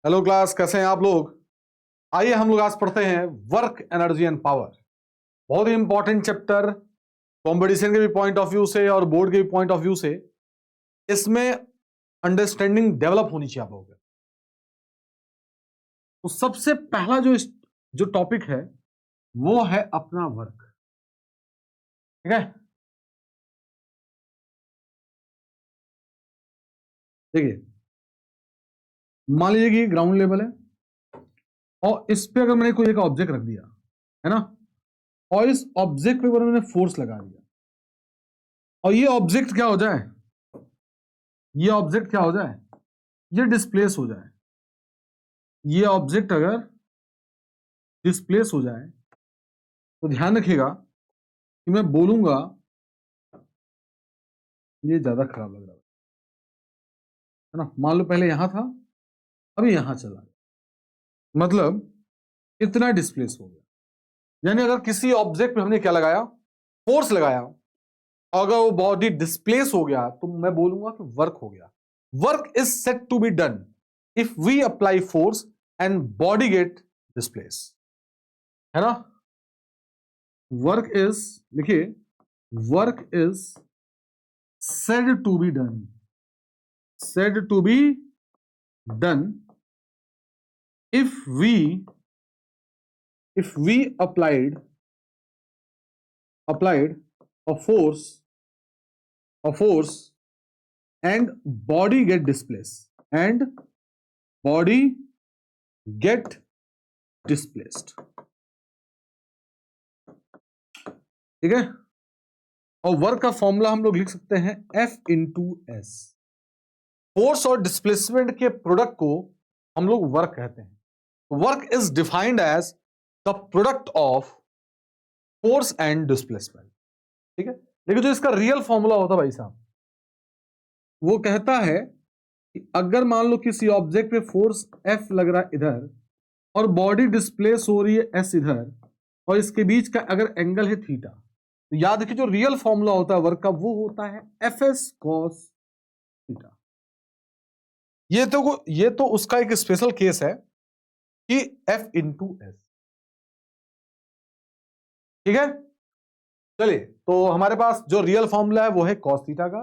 Hello class, कैसे हैं आप लोग। आइए हम लोग आज पढ़ते हैं वर्क, एनर्जी एंड पावर। बहुत ही इंपॉर्टेंट चैप्टर, कंपटीशन के भी पॉइंट ऑफ व्यू से और बोर्ड के भी पॉइंट ऑफ व्यू से इसमें अंडरस्टैंडिंग डेवलप होनी चाहिए आप लोगों को। तो सबसे पहला जो टॉपिक है वो है अपना वर्क। ठीक है, देखिए मान लीजिए कि ग्राउंड लेवल है और इस पे अगर मैंने कोई एक ऑब्जेक्ट रख दिया है ना, और इस ऑब्जेक्ट पे अगर मैंने फोर्स लगा दिया और ये ऑब्जेक्ट क्या हो जाए, ये ऑब्जेक्ट क्या हो जाए, ये डिस्प्लेस हो जाए। ये ऑब्जेक्ट अगर डिस्प्लेस हो जाए तो ध्यान रखिएगा कि मैं बोलूंगा ये ज्यादा खराब लग रहा है ना। मान लो पहले यहां था, अभी यहां चला गया, मतलब इतना डिस्प्लेस हो गया। यानी अगर किसी ऑब्जेक्ट पे हमने क्या लगाया, फोर्स लगाया, अगर वो बॉडी डिस्प्लेस हो गया तो मैं बोलूंगा कि वर्क हो गया। Work is set to be done if we apply force and body get displace, है ना। वर्क इज, लिखिए, work is said to be done, said to be done if we applied a force and body get displaced, ठीक है। और work का formula हम लोग लिख सकते हैं F इंटू एस। फोर्स और डिस्प्लेसमेंट के प्रोडक्ट को हम लोग वर्क कहते हैं। Work is defined as the product of force and displacement, ठीक है। लेकिन जो इसका रियल फॉर्मूला होता है भाई साहब, वो कहता है कि अगर मान लो किसी ऑब्जेक्ट पे फोर्स F लग रहा है इधर और बॉडी डिस्प्लेस हो रही है S इधर, और इसके बीच का अगर एंगल है थीटा, तो याद रखिए जो रियल फॉर्मूला होता है वर्क का वो होता है Fs cos थीटा। ये तो उसका एक स्पेशल केस है कि F इंटू एस, ठीक है। चलिए, तो हमारे पास जो रियल फॉर्मूला है वो है cos थीटा का।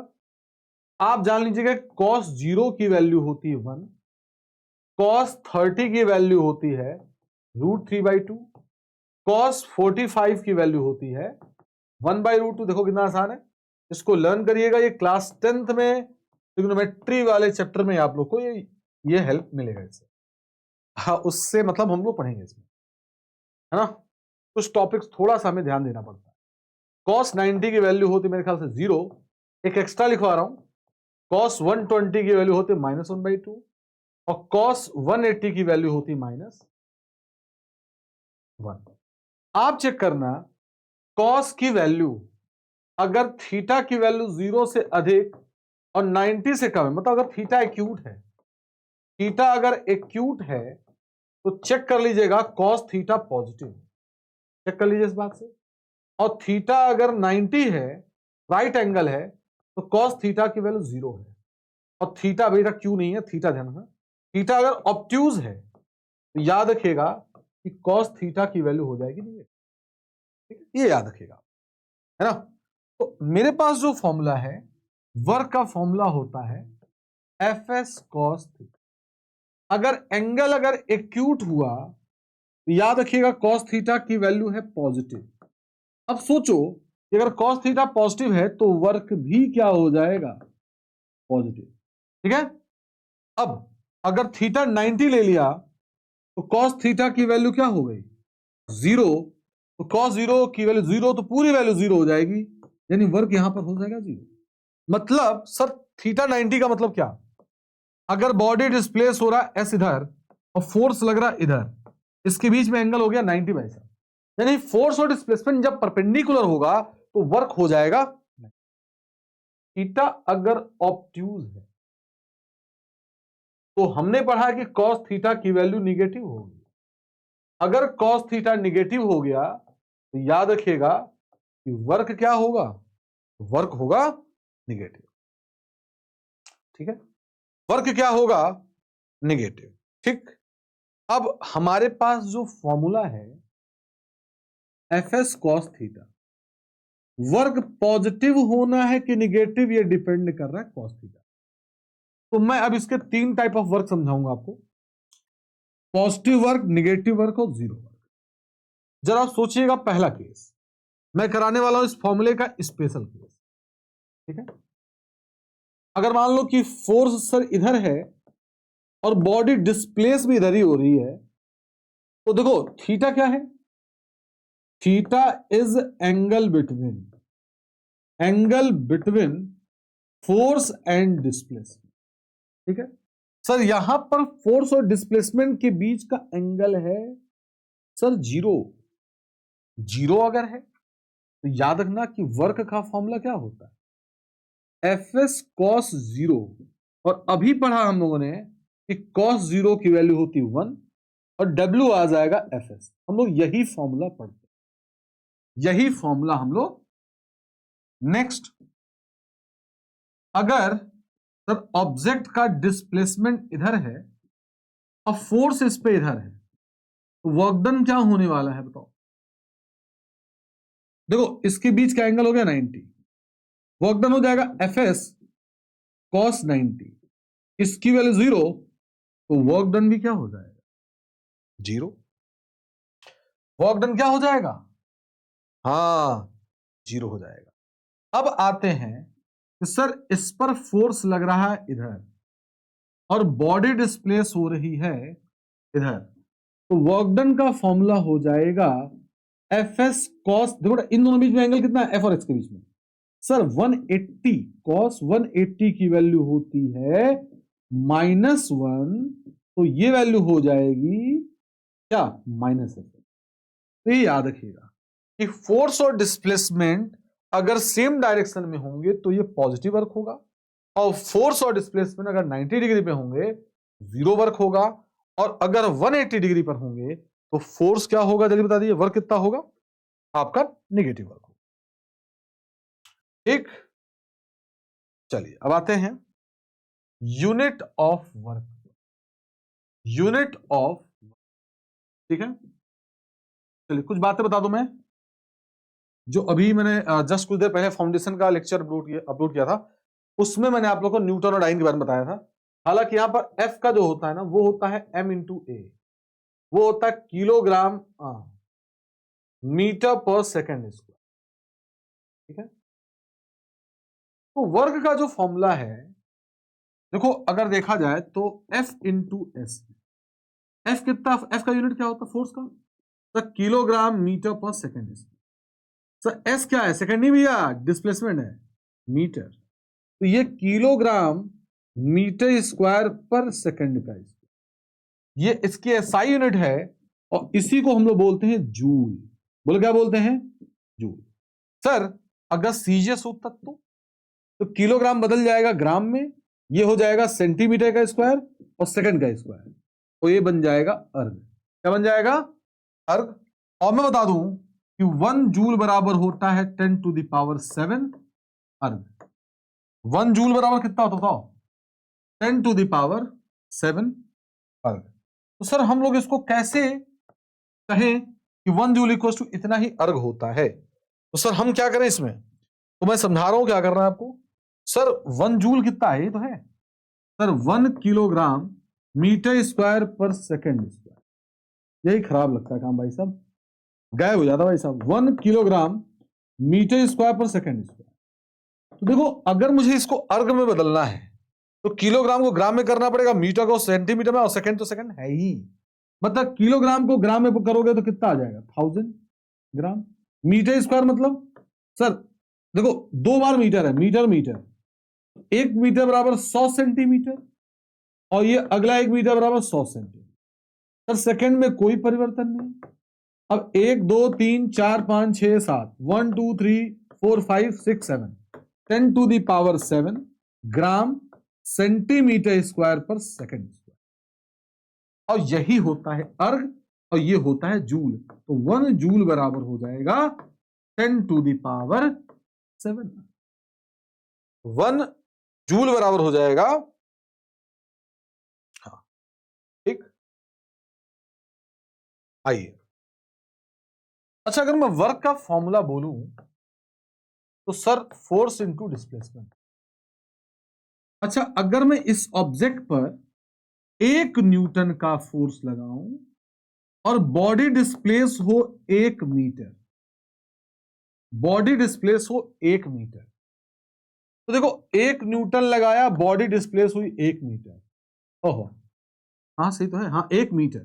आप जान लीजिएगा cos 0 की वैल्यू होती है 1, cos 30 की वैल्यू होती है √3/2, cos 45 की वैल्यू होती है 1/√2। देखो कितना आसान है, इसको लर्न करिएगा। ये क्लास 10th में ट्रिग्नोमेट्री वाले चैप्टर में आप लोग को ये हेल्प मिलेगा इससे। हाँ, उससे मतलब हम लोग पढ़ेंगे इसमें, है ना। कुछ टॉपिक्स थोड़ा सा हमें ध्यान देना पड़ता है। cos 90 की वैल्यू होती है मेरे ख्याल से 0, एक एक्स्ट्रा लिखवा रहा हूं। cos 120 की वैल्यू होती है -1/2 और cos 180 की वैल्यू होती है -1। आप चेक करना, cos की वैल्यू अगर थीटा की वैल्यू 0 से अधिक और 90 से कम है, मतलब अगर थीटा एक्यूट है, थीटा अगर एक्यूट है तो चेक कर लीजिएगा cos थीटा पॉजिटिव, चेक कर लीजिए इस बात से। और थीटा अगर 90 है, राइट एंगल है, तो cos थीटा की वैल्यू 0 है। और थीटा बेटा क्यों नहीं है, थीटा ध्यान रखना, थीटा अगर ऑब्ट्यूज है तो याद रखिएगा कि cos थीटा की वैल्यू हो जाएगी नहीं, ठीक है, ये याद रखिएगा, है ना। तो मेरे पास जो फॉर्मूला है वर्क का फॉर्मूला होता है Fs cos थीटा। अगर एंगल अगर एक्यूट हुआ तो याद रखिएगा cos थीटा की वैल्यू है पॉजिटिव। अब सोचो कि अगर cos थीटा पॉजिटिव है तो वर्क भी क्या हो जाएगा, पॉजिटिव, ठीक है। अब अगर थीटा 90 ले लिया तो cos थीटा की वैल्यू क्या हो गई, 0। तो cos 0 की वैल्यू 0 तो पूरी वैल्यू 0 हो जाएगी, यानी वर्क यहां पर हो जाएगा 0। मतलब सर थीटा 90 का मतलब क्या, अगर बॉडी डिस्प्लेस हो रहा है एस इधर और फोर्स लग रहा है इधर, इसके बीच में एंगल हो गया 90 बाई 7, यानी फोर्स और डिस्प्लेसमेंट जब परपेंडिकुलर होगा तो वर्क हो जाएगा। थीटा अगर ऑब्ट्यूज है तो हमने पढ़ा कि cos थीटा की वैल्यू निगेटिव होगी। अगर cos थीटा निगेटिव हो गया तो याद रखिएगा कि वर्क क्या होगा, वर्क होगा निगेटिव, ठीक है। वर्क क्या होगा, निगेटिव, ठीक। अब हमारे पास जो फॉर्मूला है F S cos theta, work positive होना है कि निगेटिव, ये डिपेंड कर रहा है कॉस थीटा। तो मैं अब इसके 3 टाइप ऑफ वर्क समझाऊंगा आपको, पॉजिटिव वर्क, निगेटिव वर्क और जीरो वर्क। जरा आप सोचिएगा, पहला केस मैं कराने वाला हूं इस फॉर्मूले का स्पेशल केस, ठीक है। अगर मान लो कि फोर्स सर इधर है और बॉडी डिस्प्लेस भी इधर ही हो रही है, तो देखो थीटा क्या है, theta is angle between force and displacement, ठीक है। सर यहां पर फोर्स और डिस्प्लेसमेंट के बीच का एंगल है सर जीरो, जीरो अगर है तो याद रखना कि वर्क का फॉर्मूला क्या होता है, एफ एस कॉस जीरो। और अभी पढ़ा हम लोगों ने कि कॉस जीरो की वैल्यू होती 1 और डब्ल्यू आ जाएगा एफ एस। हम लोग यही फॉर्मूला पढ़ते, यही फॉर्मूला हम लोग। नेक्स्ट, अगर सर ऑब्जेक्ट का डिस्प्लेसमेंट इधर है और फोर्स इस पे इधर है, तो वर्क डन क्या होने वाला है बताओ। देखो इसके बीच का एंगल हो गया 90, वर्क डन हो जाएगा एफ एस कॉस 90, इसकी वैल्यू 0, तो वर्क डन भी क्या हो जाएगा, जीरो। वर्क डन क्या हो जाएगा, हाँ जीरो हो जाएगा। अब आते हैं कि सर इस पर फोर्स लग रहा है इधर और बॉडी डिस्प्लेस हो रही है इधर, तो वर्क डन का फॉर्मूला हो जाएगा एफ एस कॉस, देखो इन दोनों बीच में एंगल कितना है, एफ और एक्स के बीच में सर 180, कॉस 180 की वैल्यू होती है -1, तो ये वैल्यू हो जाएगी क्या, -1। तो ये याद रखिएगा कि फोर्स और डिस्प्लेसमेंट अगर सेम डायरेक्शन में होंगे तो ये पॉजिटिव वर्क होगा, और फोर्स और डिस्प्लेसमेंट अगर 90 डिग्री पे होंगे जीरो वर्क होगा, और अगर 180 डिग्री पर होंगे तो फोर्स क्या होगा, जल्दी बता दीजिए, वर्क कितना होगा आपका, नेगेटिव वर्क होगा। ठीक, चलिए अब आते हैं unit of work, unit of, ठीक है। चलिए कुछ बातें बता दूं मैं, जो अभी मैंने जस्ट कुछ देर पहले फाउंडेशन का लेक्चर अपलोड किया था, उसमें मैंने आप लोग को न्यूटन और डाइन के बारे में बताया था। हालांकि यहां पर एफ का जो होता है ना, वो होता है एम इंटू ए, वो होता है किलोग्राम मीटर पर सेकेंड स्क्वायर, ठीक है। तो वर्क का जो फॉर्मूला है, देखो अगर देखा जाए तो एफ इंटू एस, एफ कितना, एफ का यूनिट क्या होता है फोर्स का, सर किलोग्राम मीटर पर सेकेंड स्क्वायर। सर एस क्या है, सेकेंड नहीं भैया, डिस्प्लेसमेंट है मीटर, तो ये किलोग्राम मीटर स्क्वायर पर सेकेंड का स्क्वायर, ये इसकी एसआई यूनिट है, और इसी को हम लोग बोलते हैं जूल। बोले क्या बोलते हैं, जूल। सर अगर सीजीएस होता तो किलोग्राम बदल जाएगा ग्राम में, ये हो जाएगा सेंटीमीटर का स्क्वायर और सेकंड का स्क्वायर, तो ये बन जाएगा अर्ग। क्या बन जाएगा, अर्ग। और मैं बता दूं कि 1 जूल बराबर होता है 10⁻7 अर्ग। 1 जूल बराबर कितना होता बताओ, 10⁻7 अर्ग। तो सर हम लोग इसको कैसे कहें कि 1 जूल इक्वल टू इतना ही अर्ग होता है, तो सर हम क्या करें इसमें, तो मैं समझा रहा हूं क्या करना है आपको। सर 1 जूल कितना है, ये तो है सर 1 किलोग्राम मीटर स्क्वायर पर सेकेंड स्क्वायर, यही खराब लगता है काम भाई साहब, गायब हो जाता भाई साहब, 1 किलोग्राम मीटर स्क्वायर पर सेकेंड स्क्वायर। तो देखो अगर मुझे इसको अर्ग में बदलना है तो किलोग्राम को ग्राम में करना पड़ेगा, मीटर को सेंटीमीटर में, और सेकंड तो सेकंड है ही, मतलब किलोग्राम को ग्राम में करोगे तो कितना आ जाएगा 1000 ग्राम। मीटर स्क्वायर मतलब सर देखो 2 बार मीटर है, मीटर मीटर, 1 मीटर बराबर 100 सेंटीमीटर, और ये अगला 1 मीटर बराबर 100 सेंटीमीटर। सर सेकंड में कोई परिवर्तन नहीं। अब 1 2 3 4 5 6 7, 1 2 3 4 5 6 7, 10⁻7 ग्राम सेंटीमीटर स्क्वायर पर सेकंड स्क्वायर, और यही होता है अर्ग, और ये होता है जूल। तो 1 जूल बराबर हो जाएगा 10⁻7, 1 जूल बराबर हो जाएगा, हाँ ठीक। आइए, अच्छा अगर मैं वर्क का फॉर्मूला बोलूं तो सर फोर्स इनटू डिस्प्लेसमेंट। अच्छा अगर मैं इस ऑब्जेक्ट पर 1 न्यूटन का फोर्स लगाऊं और बॉडी डिस्प्लेस हो 1 मीटर, बॉडी डिस्प्लेस हो 1 मीटर, तो देखो 1 न्यूटन लगाया, बॉडी डिस्प्लेस हुई 1 मीटर। ओहो, हाँ सही तो है, हाँ 1 मीटर,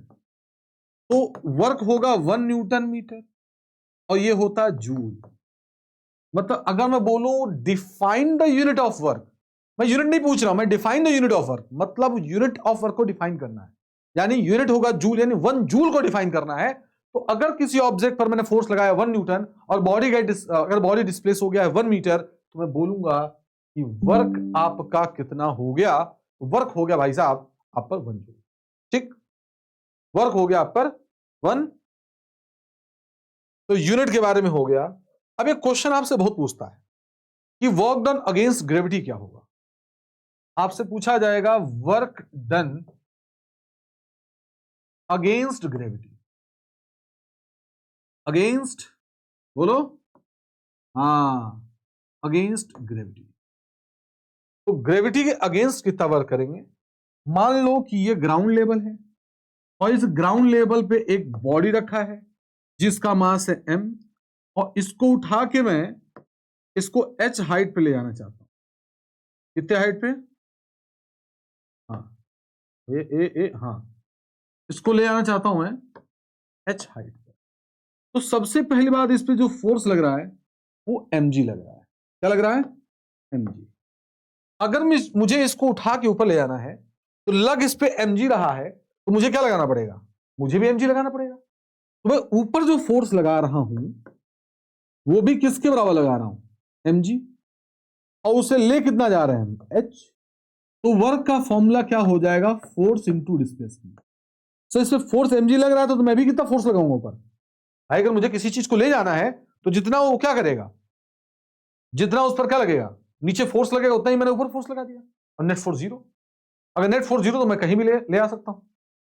तो वर्क होगा 1 न्यूटन मीटर और ये होता है जूल। मतलब अगर मैं बोलूं define the unit of work, मैं यूनिट नहीं पूछ रहा हूं, मैं define the unit of work, मतलब यूनिट ऑफ वर्क को डिफाइन करना है, यानी यूनिट होगा जूल, यानी 1 जूल को डिफाइन करना है। तो अगर किसी ऑब्जेक्ट पर मैंने फोर्स लगाया 1 न्यूटन और अगर बॉडी डिस्प्लेस हो गया है 1 मीटर, तो मैं बोलूंगा कि वर्क आपका कितना हो गया। वर्क हो गया भाई साहब आप पर 1 जूल। ठीक, वर्क हो गया आप पर 1, तो यूनिट के बारे में हो गया। अब एक क्वेश्चन आपसे बहुत पूछता है कि वर्क डन अगेंस्ट ग्रेविटी क्या होगा। आपसे पूछा जाएगा work done against gravity, against, बोलो, हाँ अगेंस्ट ग्रेविटी। तो ग्रेविटी के अगेंस्ट कितना वर्क करेंगे। मान लो कि ये ग्राउंड लेवल है और इस ग्राउंड लेवल पे एक बॉडी रखा है जिसका मास है m, और इसको उठा के मैं इसको h हाइट पे ले जाना चाहता हूं। कितने हाइट पे, हाँ हाँ, इसको ले जाना चाहता हूं मैं h हाइट पे। तो सबसे पहली बात, इस पे जो फोर्स लग रहा है वो mg लग रहा है। क्या लग रहा है, mg। अगर मुझे इसको उठा के ऊपर ले जाना है तो लग इस पे mg रहा है, तो मुझे क्या लगाना पड़ेगा, मुझे भी mg लगाना पड़ेगा। तो मैं ऊपर जो फोर्स लगा रहा हूं वो भी किसके बराबर लगा रहा हूं, mg, और उसे ले कितना जा रहे हैं हम, h। तो वर्क का फॉर्मूला क्या हो जाएगा, फोर्स इंटू डिस्प्लेसमेंट। सो इसमें फोर्स mg लग रहा था तो मैं भी कितना फोर्स लगाऊंगा ऊपर भाई। अगर मुझे किसी चीज को ले जाना है तो जितना वो क्या करेगा, जितना उस पर क्या लगेगा, नीचे फोर्स लगेगा, उतना ही मैंने ऊपर फोर्स लगा दिया, और नेट फोर्स 0। अगर नेट फोर्स 0 तो मैं कहीं भी ले आ सकता हूं।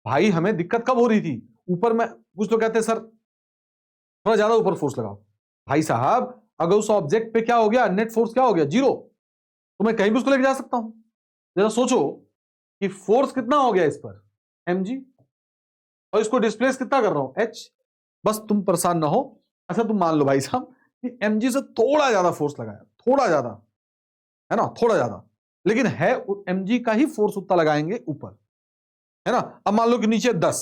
भाई हमें दिक्कत कब हो रही थी, ऊपर में कुछ लोग कहते हैं सर थोड़ा ज्यादा ऊपर फोर्स लगाओ। भाई साहब अगर उस ऑब्जेक्ट पे क्या हो गया, नेट फोर्स क्या हो गया 0, तो मैं कहीं भी उसको लेके जा सकता हूं। जरा सोचो कि फोर्स कितना हो गया इस पर, mg, और इसको डिस्प्लेस कितना कर रहा हूं, h। बस तुम परेशान ना हो। अच्छा तुम मान लो भाई साहब कि mg से थोड़ा ज्यादा फोर्स लगाया, थोड़ा ज्यादा है ना, थोड़ा ज्यादा, लेकिन है mg का ही फोर्स उतना लगाएंगे ऊपर, है ना। अब मान लो कि नीचे 10,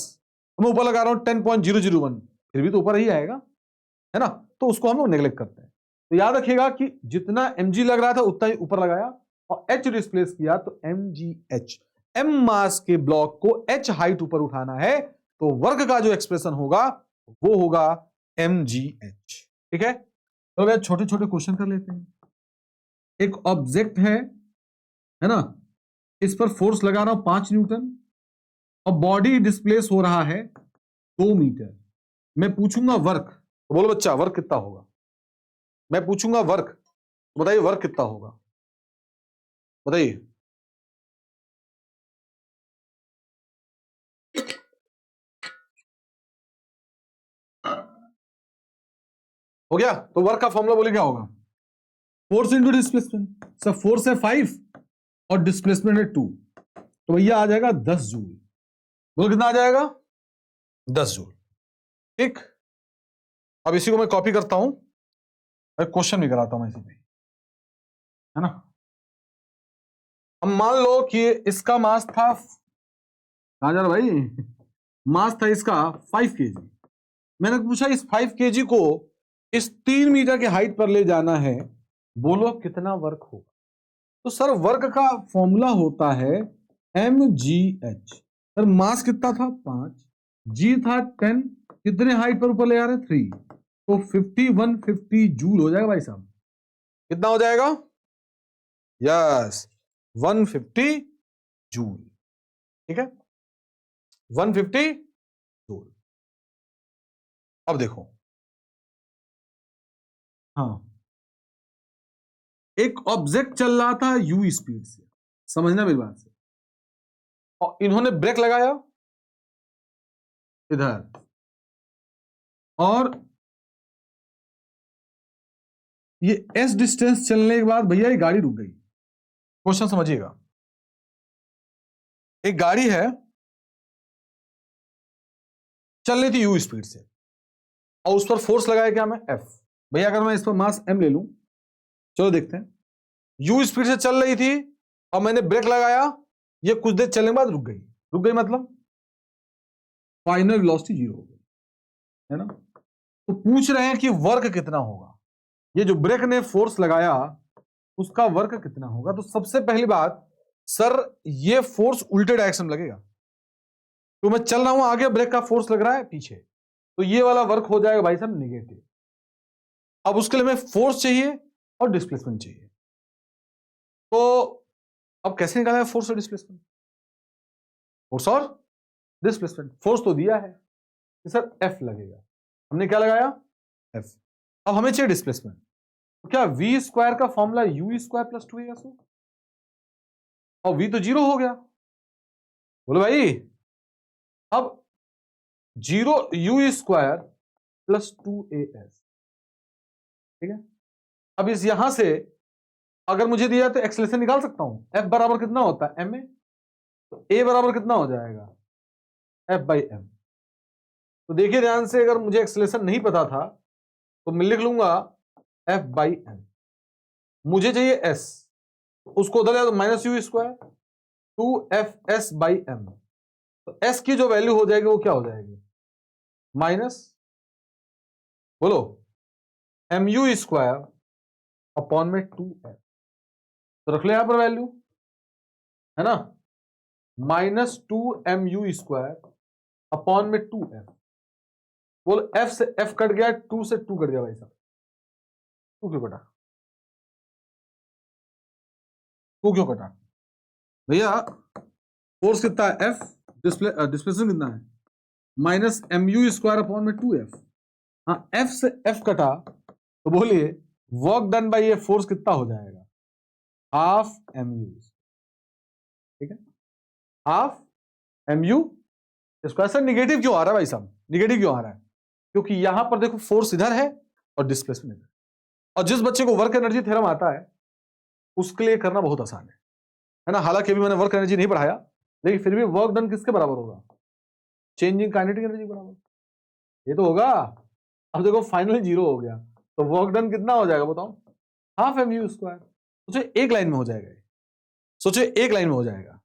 तो मैं ऊपर लगा रहा हूं 10.001, फिर भी तो ऊपर ही आएगा, है ना। तो उसको हम लोग नेग्लेक्ट करते हैं। तो याद रखिएगा कि जितना mg लग रहा था उतना ही ऊपर लगाया और h डिस्प्लेस किया, तो mgh, m मास के ब्लॉक को h हाइट ऊपर उठाना है, तो वर्क का जो एक्सप्रेशन होगा वो होगा mgh। ठीक है, तो अब छोटे छोटे क्वेश्चन कर लेते हैं। एक ऑब्जेक्ट है ना, इस पर फोर्स लगा रहा हूं 5 न्यूटन और बॉडी डिस्प्लेस हो रहा है 2 मीटर। मैं पूछूंगा वर्क, तो बोलो बच्चा वर्क कितना होगा। मैं पूछूंगा वर्क, तो बताइए वर्क कितना होगा, बताइए। हो गया, तो वर्क का फॉर्मूला बोले क्या होगा, force into displacement. Sir force है 5 और डिस्प्लेसमेंट है 2, तो भैया आ जाएगा 10 जूल। बोलो कितना आ जाएगा, 10 जूल। ठीक, अब इसी को मैं कॉपी करता हूं और क्वेश्चन भी कराता हूं इसी पे, है ना। अब मान लो कि इसका मास था, कहां जा रहा भाई, मास था इसका 5 kg। मैंने पूछा इस 5 kg को इस 3 मीटर के हाइट पर ले जाना है, बोलो कितना वर्क होगा। तो सर वर्क का फॉर्मूला होता है mgh। सर मास कितना था 5, g था 10, कितने हाइट पर ऊपर ले जा रहे 3, तो 150 जूल हो जाएगा भाई साहब। कितना हो जाएगा, यस 150 जूल। ठीक है, 150 जूल। अब देखो, हाँ एक ऑब्जेक्ट चल रहा था u स्पीड से, समझना मेरी बात से, और इन्होंने ब्रेक लगाया इधर, और ये s डिस्टेंस चलने के बाद भैया ये गाड़ी रुक गई। क्वेश्चन समझिएगा, एक गाड़ी है चल रही थी u स्पीड से और उस पर फोर्स लगाया क्या मैं f। भैया अगर मैं इस पर मास m ले लूं, चलो देखते हैं, u स्पीड से चल रही थी और मैंने ब्रेक लगाया, ये कुछ देर चलने के बाद रुक गई। रुक गई मतलब फाइनल वेलोसिटी 0 हो गई, है ना। तो पूछ रहे हैं कि वर्क कितना होगा, ये जो ब्रेक ने फोर्स लगाया उसका वर्क कितना होगा। तो सबसे पहली बात, सर ये फोर्स उल्टे डायरेक्शन में लगेगा, तो मैं चल रहा हूं आगे, ब्रेक का फोर्स लग रहा है पीछे, तो ये वाला वर्क हो जाएगा भाई साहब निगेटिव। अब उसके लिए हमें फोर्स चाहिए और डिस्प्लेसमेंट चाहिए। तो अब कैसे निकाला है फोर्स और डिस्प्लेसमेंट? फोर्स और डिस्प्लेसमेंट, फोर्स तो दिया है कि सर एफ लगेगा, हमने क्या लगाया एफ। अब हमें चाहिए डिस्प्लेसमेंट, तो क्या वी स्क्वायर का formula you square plus 2as हो, और वी तो 0 हो गया। बोलो भाई, अब 0 यू स्क्वायर प्लस 2as, ठीक है। अब इस यहां से अगर मुझे दिया तो एक्सेलरेशन निकाल सकता हूं, एफ बराबर कितना होता है एम ए, तो ए बराबर कितना हो जाएगा एफ बाई एम। तो देखिए ध्यान से, अगर मुझे एक्सेलरेशन नहीं पता था तो मैं लिख लूंगा एफ बाई एम। मुझे चाहिए एस, उसको उधर ले तो minus u square 2fs by m. तो एस की जो वैल्यू हो जाएगी वो क्या हो जाएगी माइनस, बोलो एम यू स्क्वायर अपॉन में 2f। तो रख ले यहां पर वैल्यू, है ना, -2mu स्क्वायर अपॉन में 2f। बोलो f से f कट गया, 2 से 2 कट गया भाई साहब, 2 क्यों कटा, 2 क्यों कटा भैया? फोर्स कितना है f, डिस्प्लेसमेंट कितना है -mu स्क्वायर अपॉन में 2f। हाँ, f से f कटा, तो बोलिए वर्क डन बाई ये फोर्स कितना हो जाएगा, हाफ mu, ठीक है, half mu square. Sir negative क्यों आ रहा है भाई साहब, निगेटिव क्यों आ रहा है? क्योंकि यहां पर देखो फोर्स इधर है और डिस्प्लेसमेंट इधर, और जिस बच्चे को वर्क एनर्जी थ्योरम आता है उसके लिए करना बहुत आसान है ना। हालांकि अभी मैंने वर्क एनर्जी नहीं पढ़ाया, लेकिन फिर भी वर्क डन किसके बराबर होगा, चेंजिंग काइनेटिक एनर्जी बराबर, ये तो होगा। अब देखो फाइनली 0 हो गया, तो वर्क डन कितना हो जाएगा बताओ, हाफ एम यू स्क्वायर। सोचो एक लाइन में हो जाएगा, सोचो एक लाइन में हो जाएगा,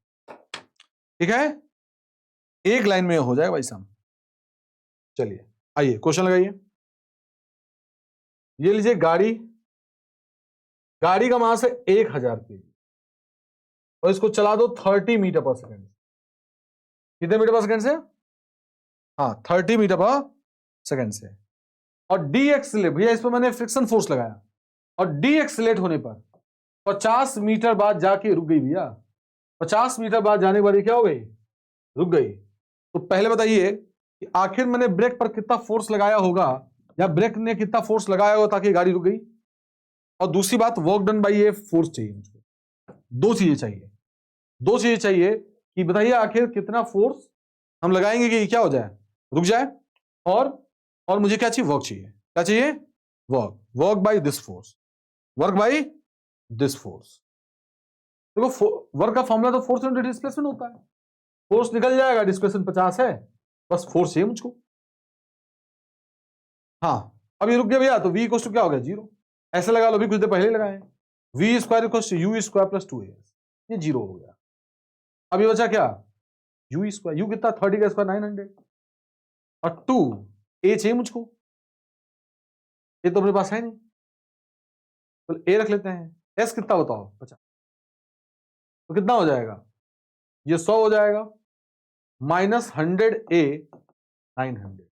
ठीक है, एक लाइन में हो जाएगा भाई साहब। चलिए आइए क्वेश्चन लगाइए। ये लीजिए गाड़ी, गाड़ी का मास है 1000 kg और इसको चला दो 30 मीटर पर सेकंड। कितने मीटर पर सेकंड से? हाँ 30 मीटर पर सेकंड से। और डी एक्सलेट, भैया इस पर मैंने फ्रिक्शन फोर्स लगाया, और डी एक्सलेट होने पर 50 मीटर बाद जाके रुक गई भैया। 50 मीटर बाद जाने के बाद क्या हो गई, रुक गई। तो पहले बताइए कि आखिर मैंने ब्रेक पर कितना फोर्स लगाया होगा, या ब्रेक ने कितना फोर्स लगाया होगा ताकि गाड़ी रुक गई। और दूसरी बात, वर्क डन बाई ये फोर्स चाहिए मुझको, दो चीजें चाहिए, दो चीजें चाहिए कि बताइए आखिर कितना फोर्स हम लगाएंगे कि क्या हो जाए, रुक जाए। और मुझे क्या चाहिए, वर्क चाहिए। क्या चाहिए, work, work by this force, work by this force. देखो वर्क का फॉर्मूला तो फोर्स इंटू डिस्प्लेसमेंट होता है, फोर्स निकल जाएगा, डिस्प्लेसमेंट 50 है, बस फोर्स चाहिए मुझको। हाँ अब ये रुक गया भैया, तो v इक्वल टू क्या हो गया 0। ऐसे लगा लो, भी कुछ देर पहले लगाए, v square equal to u square plus 2as, ये 0 हो गया। अब ये बचा क्या, यू स्क्वायर, यू कितना 30 का स्क्वायर 900, और 2 a चाहिए मुझको, ये तो अपने पास है नहीं, तो a रख लेते हैं। s कितना बताओ 50, तो कितना हो जाएगा, ये 100 हो जाएगा, -100 a 900।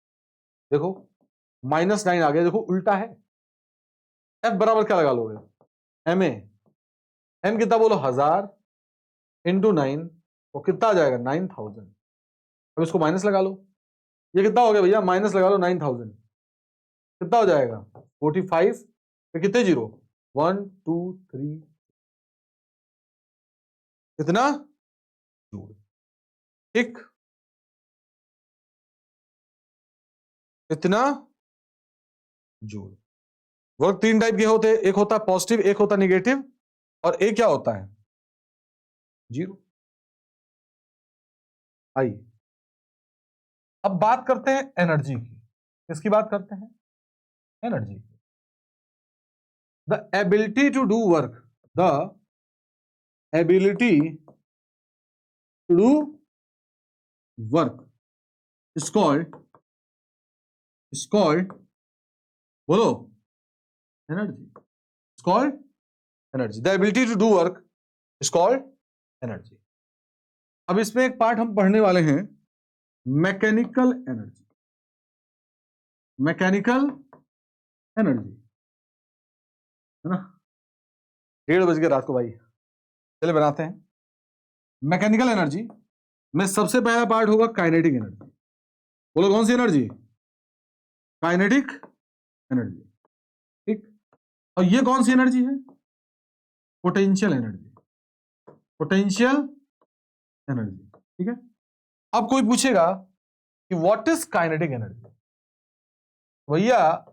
देखो -9 आ गया, देखो उल्टा है। f बराबर क्या लगा लोगे, एम ए, एम कितना बोलो 1000 इंटू 9, तो कितना आ जाएगा 9000। अब इसको माइनस लगा लो, ये कितना हो गया भैया, माइनस लगा लो 9000, कितना हो जाएगा 45, फिर कितने 0, 1 2 3, कितना 2, ठीक, कितना जूल। वर्क 3 टाइप के होते हैं, एक होता है पॉजिटिव, एक होता है निगेटिव, और एक क्या होता है, जीरो। आइए अब बात करते हैं एनर्जी की। किसकी बात करते हैं, एनर्जी की। The ability to do work, the ability to do work is called बोलो energy, is called energy. The ability to do work is called energy. अब इसमें एक पार्ट हम पढ़ने वाले हैं, मैकेनिकल एनर्जी। मैकेनिकल एनर्जी है ना, 1:30 बज गए रात को भाई, चले बनाते हैं। मैकेनिकल एनर्जी में सबसे पहला पार्ट होगा काइनेटिक एनर्जी। बोलो कौन सी एनर्जी, काइनेटिक एनर्जी, ठीक। और ये कौन सी एनर्जी है, पोटेंशियल एनर्जी, पोटेंशियल एनर्जी, ठीक है। अब कोई पूछेगा कि व्हाट इज काइनेटिक एनर्जी, भैया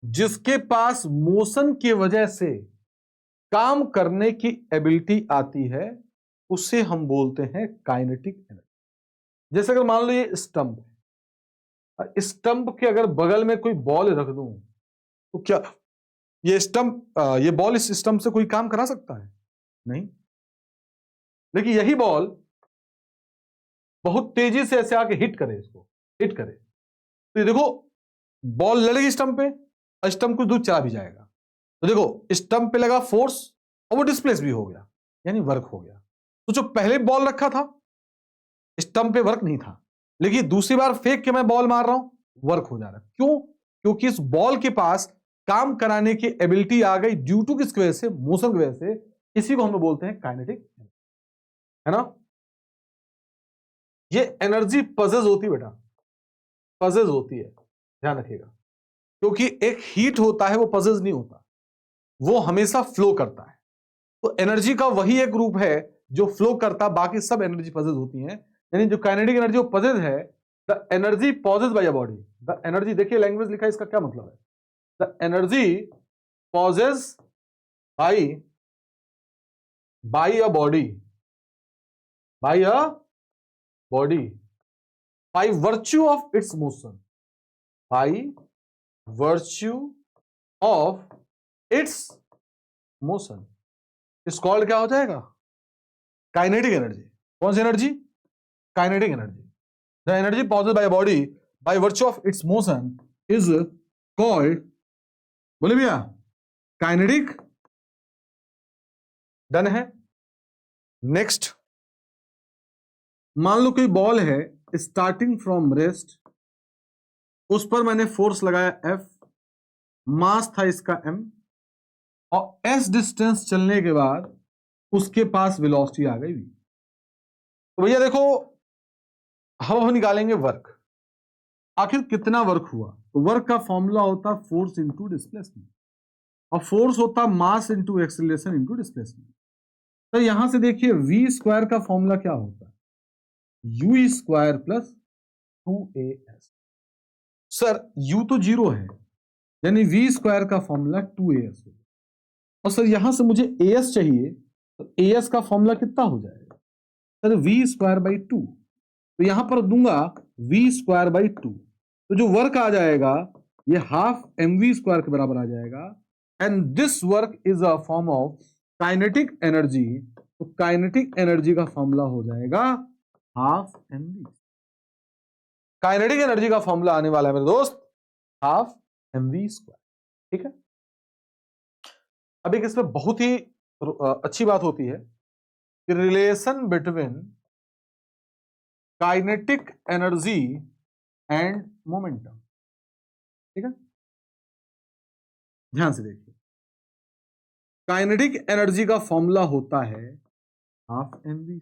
जिसके पास मोशन की वजह से काम करने की एबिलिटी आती है उसे हम बोलते हैं काइनेटिक एनर्जी। जैसे अगर मान लो ये स्टंप है, स्टंप के अगर बगल में कोई बॉल रख दूं तो क्या ये स्टंप, ये बॉल इस स्टंप से कोई काम करा सकता है, नहीं। लेकिन यही बॉल बहुत तेजी से ऐसे आके हिट करे, इसको हिट करे तो ये देखो बॉल लड़ेगी स्टंप पे और स्टंप कुछ दूर चला भी जाएगा। तो देखो स्टंप पे लगा फोर्स और वो डिस्प्लेस भी हो गया, यानी वर्क हो गया। तो जो पहले बॉल रखा था स्टंप पे वर्क नहीं था, लेकिन दूसरी बार फेंक के मैं बॉल मार रहा हूं, वर्क हो जा रहा है। क्यों, क्योंकि इस बॉल के पास काम कराने की एबिलिटी आ गई ड्यू टू किसकी वजह से, मोशन की वजह से। इसी को हम बोलते हैं काइनेटिक, है ना। ये एनर्जी पजेस होती है बेटा, पजेस होती है, ध्यान रखिएगा। क्योंकि एक हीट होता है वो पजेस नहीं होता, वो हमेशा फ्लो करता है। तो एनर्जी का वही एक रूप है जो फ्लो करता, बाकी सब एनर्जी पजेस होती हैं। यानी जो काइनेटिक एनर्जी वो पजेस है, the energy possess by a body. The energy, देखिए लैंग्वेज लिखा है, इसका क्या मतलब है, the energy possess by a body, by a body by virtue of its motion, by virtue of its motion is called क्या हो जाएगा, काइनेटिक एनर्जी। कौन सी energy, kinetic energy. The energy possess by body by virtue of its motion is called, बोले भैया, kinetic. Done है। Next, मान लो कोई बॉल है स्टार्टिंग फ्रॉम रेस्ट, उस पर मैंने फोर्स लगाया F, मास था इसका m, और s डिस्टेंस चलने के बाद उसके पास वेलोसिटी आ गई v। तो भैया देखो हम निकालेंगे वर्क, आखिर कितना वर्क हुआ। तो वर्क का फॉर्मूला होता फोर्स इंटू डिस्प्लेसमेंट, और फोर्स होता mass into acceleration into displacement. तो यहां से देखिए v स्क्वायर का फॉर्मूला क्या होता है, u square plus 2as। Sir u तो जीरो है, यानी v स्क्वायर का फॉर्मूला 2as होगा। और सर यहां से मुझे as चाहिए, तो as का फॉर्मूला कितना हो जाएगा, सर v स्क्वायर बाई 2। तो यहां पर दूंगा v स्क्वायर बाई 2, तो जो वर्क आ जाएगा ये हाफ mv स्क्वायर के बराबर आ जाएगा। And this work is a form of kinetic energy. तो काइनेटिक एनर्जी का फॉर्मूला हो जाएगा हाफ mv। काइनेटिक एनर्जी का फॉर्मूला आने वाला है मेरे दोस्त हाफ mv स्क्वायर, ठीक है। अब एक इसमें बहुत ही अच्छी बात होती है कि relation between kinetic energy and momentum, ठीक है। ध्यान से देखिए, काइनेटिक एनर्जी का फॉर्मूला होता है हाफ mv,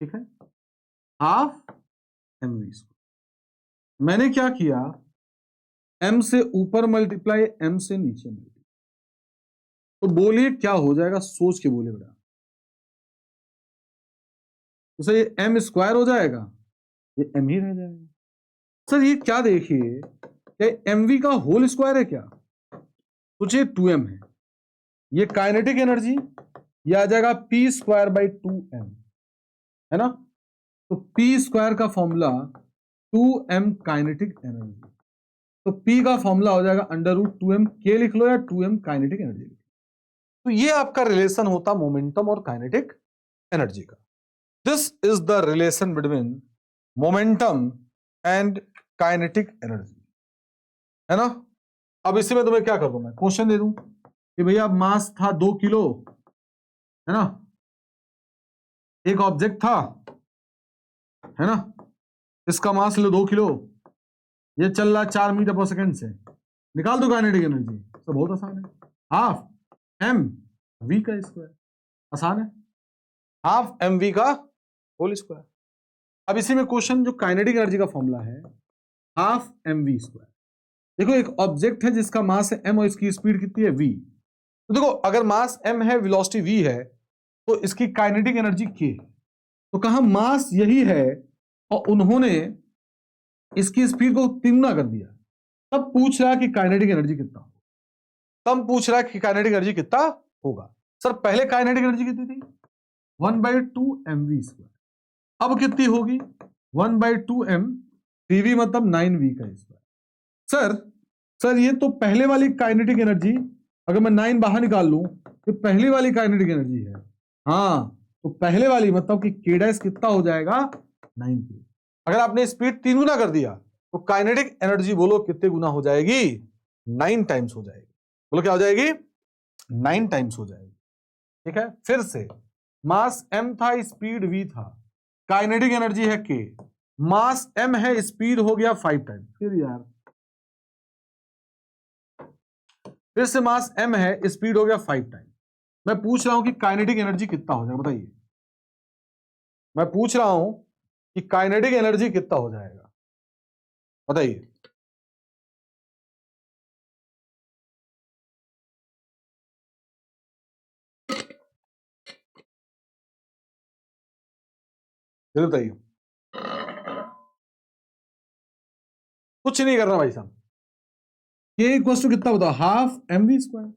ठीक है, हाफ mv स्क्वायर। मैंने क्या किया, m से ऊपर मल्टीप्लाई m से नीचे मल्टीप्लाई। तो बोलिए क्या हो जाएगा, सोच के बोले बेटा। तो सर ये m स्क्वायर हो जाएगा, ये m ही रह जाएगा। सर ये क्या देखिए, क्या mv का होल स्क्वायर है क्या? सोचिए 2m है, ये काइनेटिक एनर्जी, ये आ जाएगा p स्क्वायर बाई 2m, है ना? तो p स्क्वायर का फॉर्मूला 2m काइनेटिक एनर्जी, तो p का फॉर्मूला हो जाएगा √2m, k लिख लो या 2m काइनेटिक एनर्जी लिख लो। तो ये आपका रिलेशन होता मोमेंटम और काइनेटिक एनर्जी का। This is the relation between momentum and kinetic energy, है ना? अब इसी में तुम्हें क्या कर दूं, मैं क्वेश्चन दे दूं कि भैया मास था 2 किलो, है ना? एक ऑब्जेक्ट था, है ना? इसका मास लो 2 किलो, ये चल रहा है 4 मीटर पर सेकंड से, निकाल दो काइनेटिक एनर्जी। तो बहुत आसान है, हाफ एम वी का स्क्वायर, आसान है, हाफ एम वी का होल स्क्वायर। अब इसी में क्वेश्चन जो काइनेटिक एनर्जी का फॉर्मूला है हाफ एम वी स्क्वायर। देखो एक ऑब्जेक्ट है जिसका मास है m और इसकी स्पीड कितनी है v। तो देखो अगर मास m है, वेलोसिटी v है, तो इसकी काइनेटिक एनर्जी k है। तो कहा मास यही है और उन्होंने इसकी स्पीड को 3 गुना कर दिया, तब पूछ रहा है कि काइनेटिक एनर्जी कितना होगा। तब पूछ रहा है कि काइनेटिक एनर्जी कितना होगा। सर पहले काइनेटिक एनर्जी कितनी थी? 1/2 mv स्क्वायर। अब कितनी होगी? 1/2 m, 3v मतलब 9v का स्क्वायर। सर ये तो पहले वाली काइनेटिक एनर्जी, अगर मैं 9 बाहर निकाल लूं तो पहली वाली काइनेटिक एनर्जी है। हाँ, तो पहले वाली मतलब कि k डैश कितना हो जाएगा? 9k। अगर आपने स्पीड 3 गुना कर दिया तो काइनेटिक एनर्जी बोलो कितने गुना हो जाएगी? 9 टाइम्स हो जाएगी। बोलो क्या हो जाएगी? 9 टाइम्स हो जाएगी। ठीक है, फिर से मास m था, स्पीड v था, काइनेटिक एनर्जी है k, मास m है, स्पीड हो गया 5 टाइम्स। फिर यार फिर से मास m है, स्पीड हो गया 5 टाइम। मैं पूछ रहा हूं कि काइनेटिक एनर्जी कितना हो जाएगा, बताइए। मैं पूछ रहा हूं कि काइनेटिक एनर्जी कितना हो जाएगा, बताइए। जल्दी बताइए, कुछ नहीं करना भाई साहब। k इक्वल टू कितना होता है? Half m v square.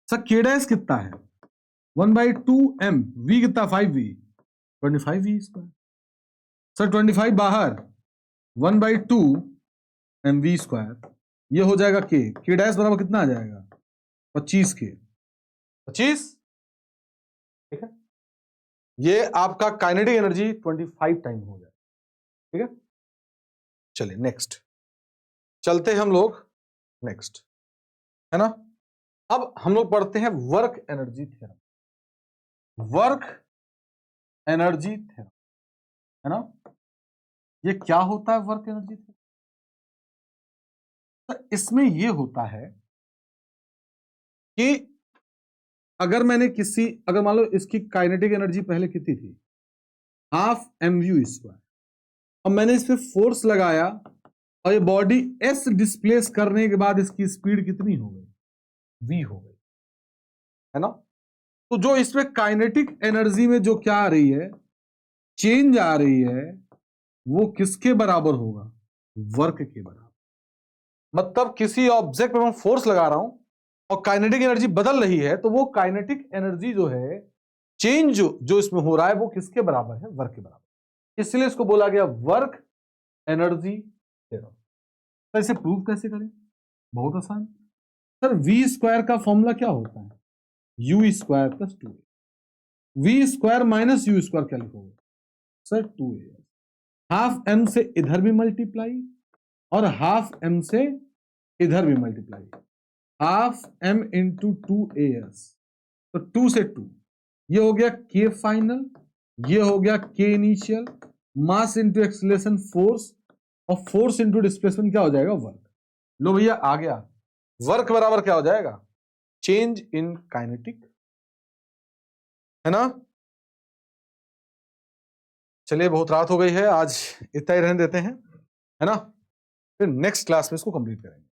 Sir k dash कितना है? 1/2 m, v कितना? 5v, 25v square. सर 25 बाहर, 1/2 mv स्क्वायर, ये हो जाएगा k डैश बराबर कितना आ जाएगा? 25k, 25। ठीक है, ये आपका काइनेटिक एनर्जी 25 टाइम हो जाए। ठीक है, चलिए नेक्स्ट चलते हम लोग, नेक्स्ट, है ना? अब हम लोग पढ़ते हैं work energy theorem. Work energy theorem, है ना? ये क्या होता है वर्क एनर्जी थ्योरम? तो इसमें ये होता है कि अगर मान लो इसकी काइनेटिक एनर्जी पहले कितनी थी? Half m u square. अब मैंने इस पे फोर्स लगाया और ये बॉडी एस डिस्प्लेस करने के बाद इसकी स्पीड कितनी हो गई? वी हो गई, है ना? तो जो इसमें काइनेटिक एनर्जी में जो क्या आ रही है, चेंज आ रही है, वो किसके बराबर होगा? वर्क के बराबर। मतलब किसी ऑब्जेक्ट पे मैं फोर्स लगा रहा हूं और काइनेटिक एनर्जी बदल रही है, तो वो काइनेटिक एनर्जी जो है, चेंज जो इसमें हो रहा है, वो किसके बराबर है? वर्क के बराबर। इसलिए इसको बोला गया वर्क एनर्जी थ्योरम। तो इसे प्रूव कैसे करें? बहुत आसान। सर वी स्क्वायर का फॉर्मूला क्या होता है? U square plus 2a। V square minus u square क्या लिखोगे? Sir 2a। हाफ एम से इधर भी मल्टीप्लाई और हाफ एम से इधर भी multiply, half M into 2as, तो 2 से 2, ये हो गया k फाइनल, ये हो गया k initial, mass into acceleration force, और फोर्स इंटू डिस्प्लेसमेंट क्या हो जाएगा? वर्क। लो भैया आ गया, वर्क बराबर क्या हो जाएगा? चेंज इन काइनेटिक, है ना? चलिए बहुत रात हो गई है, आज इतना ही रहने देते हैं, है ना? फिर नेक्स्ट क्लास में इसको कंप्लीट करेंगे।